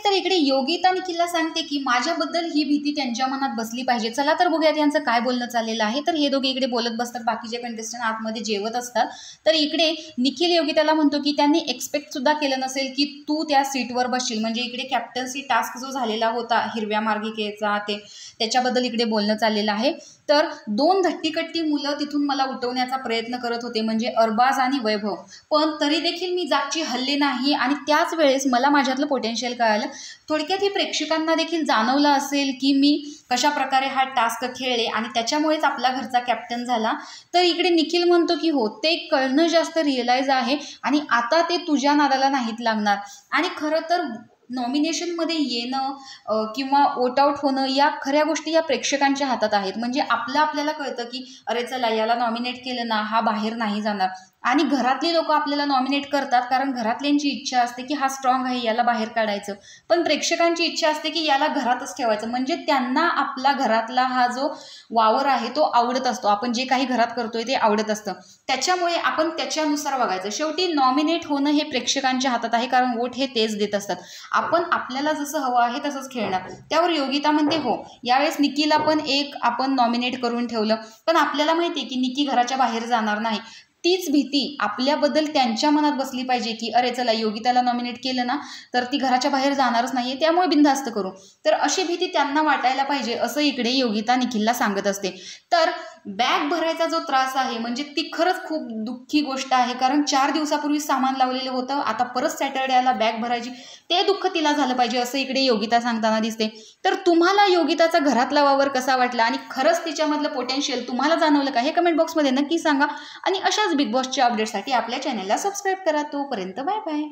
तर इकडे योगिता निखिलला सांगते की माझ्याबद्दल ही भीती त्यांच्या मनात बसली पाहिजे. चला तर बघूयात यांचं काय बोलणं चाललेलं आहे. तर हे दोघे इकडे बोलत बसतात, बाकीचे कंटेस्टंट आतमध्ये जेवत असतात. तर इकडे निखिल योगिताला म्हणतो की त्यांनी एक्सपेक्ट सुद्धा केलं नसेल की तू त्या सीटवर बसशील. म्हणजे इकडे कॅप्टन्सी टास्क जो झालेला होता हिरव्या मार्गिकेचा त्याच्याबद्दल इकडे बोलणं चाललेलं आहे. तर 2 धट्टीकट्टी मुलं तिथून मला उठवण्याचा प्रयत्न करत होते, म्हणजे अरबाज आणि वैभव, पण तरी देखील मी जागची हल्ले नाही आणि त्याच वेळेस मला माझ्यातलं पोटेन्शियल कळालं. थोडक्यात ही प्रेक्षकांना देखील जाणवलं असेल की मी कशा प्रकारे हा टास्क खेळले आणि त्याच्यामुळेच आपला घरचा कॅप्टन झाला. तर इकडे निखिल म्हणतो की हो, ते कळणं जास्त रिअलाइज आहे आणि आता ते तुझ्या नादाला नाहीत लागणार. आणि खरं तर नॉमिनेशनमध्ये येणं किंवा वोट आउट होणं या खऱ्या गोष्टी या प्रेक्षकांच्या हातात आहेत. म्हणजे आपल्याला कळतं की अरे चला याला नॉमिनेट केलं ना, हा बाहेर नाही जाणार. आणि घरातली लोक आपल्याला नॉमिनेट करतात कारण घरातल्यांची इच्छा असते की हा स्ट्रॉंग आहे, याला बाहेर काढायचं. पण प्रेक्षकांची इच्छा असते की याला घरातच ठेवायचं. म्हणजे त्यांना आपला घरातला हा जो वावर आहे तो आवडत असतो. आपण जे काही घरात करतोय ते आवडत असतं, त्याच्यामुळे आपण त्याच्यानुसार बघायचं. शेवटी नॉमिनेट होणं हे प्रेक्षकांच्या हातात आहे, कारण वोट हे तेच देत असतात. आपण आपल्याला जसं हवं आहे तसंच खेळणार. त्यावर योगिता म्हणते हो, यावेळेस निकीला पण एक आपण नॉमिनेट करून ठेवलं, पण आपल्याला माहिती आहे की निकी घराच्या बाहेर जाणार नाही. तीच भीती आपल्याबद्दल त्यांच्या मनात बसली पाहिजे की अरे चला योगिताला नॉमिनेट केलं ना तर ती घराच्या बाहेर जाणारच नाहीये, त्यामुळे बिनधास्त करू. तर अशी भीती त्यांना वाटायला पाहिजे असं इकडे योगिता निखिलला सांगत असते. तर बॅग भरायचा जो त्रास आहे म्हणजे ती खरंच खूप दुःखी गोष्ट आहे, कारण 4 दिवसापूर्वी सामान लावलेलं होतं, आता परत सॅटर्डेला बॅग भरायची, ते दुःख तिला झालं पाहिजे असं इकडे योगिता सांगताना दिसते. तर तुम्हाला योगिताचा घरातला वावर कसा वाटला आणि खरंच तिच्यामधलं पोटेन्शियल तुम्हाला जाणवलं का, हे कमेंट बॉक्समध्ये नक्की सांगा. आणि अशाच बिग बॉसच्या अपडेटसाठी आपल्या चॅनलला सबस्क्राईब करा. तोपर्यंत बाय बाय.